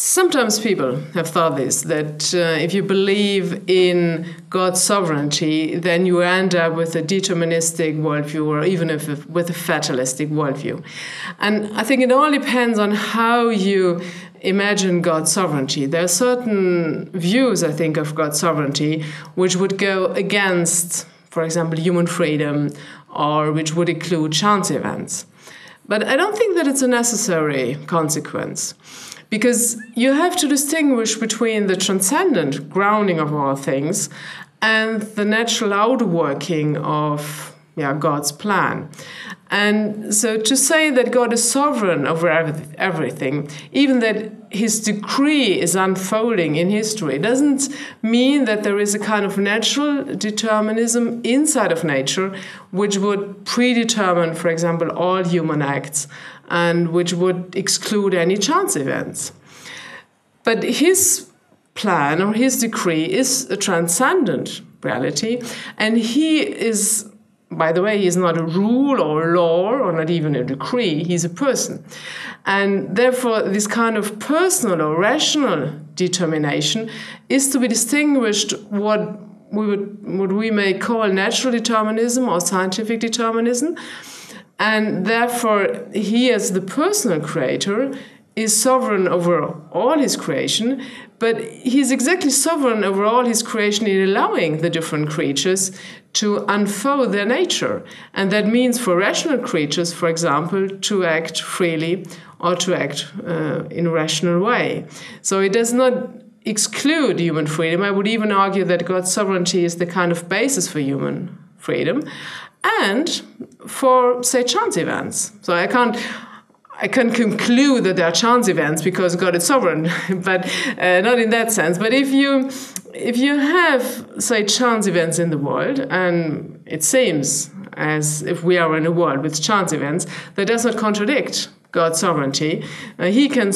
Sometimes people have thought this, that if you believe in God's sovereignty, then you end up with a deterministic worldview, or even with a fatalistic worldview. And I think it all depends on how you imagine God's sovereignty. There are certain views, I think, of God's sovereignty which would go against, for example, human freedom, or which would include chance events. But I don't think that it's a necessary consequence. Because you have to distinguish between the transcendent grounding of all things and the natural outworking of God's plan. And so to say that God is sovereign over everything, even that his decree is unfolding in history, doesn't mean that there is a kind of natural determinism inside of nature which would predetermine, for example, all human acts and which would exclude any chance events. But his plan or his decree is a transcendent reality, and he is, by the way, he is not a rule or a law or not even a decree, he's a person. And therefore, this kind of personal or rational determination is to be distinguished what we may call natural determinism or scientific determinism. And therefore, he as the personal creator is sovereign over all his creation, but he's exactly sovereign over all his creation in allowing the different creatures to unfold their nature. And that means for rational creatures, for example, to act freely or to act in a rational way. So it does not exclude human freedom. I would even argue that God's sovereignty is the kind of basis for human freedom and for, say, chance events. So I can't conclude that there are chance events because God is sovereign, but not in that sense. But if you have, say, chance events in the world, and it seems as if we are in a world with chance events, that does not contradict God's sovereignty. He can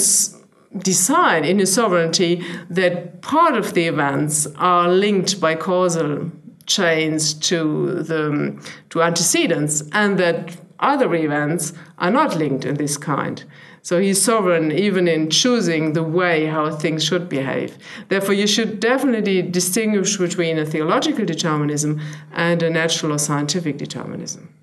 decide in his sovereignty that part of the events are linked by causal chains to antecedents, and that other events are not linked in this kind. So he's sovereign even in choosing the way how things should behave. Therefore, you should definitely distinguish between a theological determinism and a natural or scientific determinism.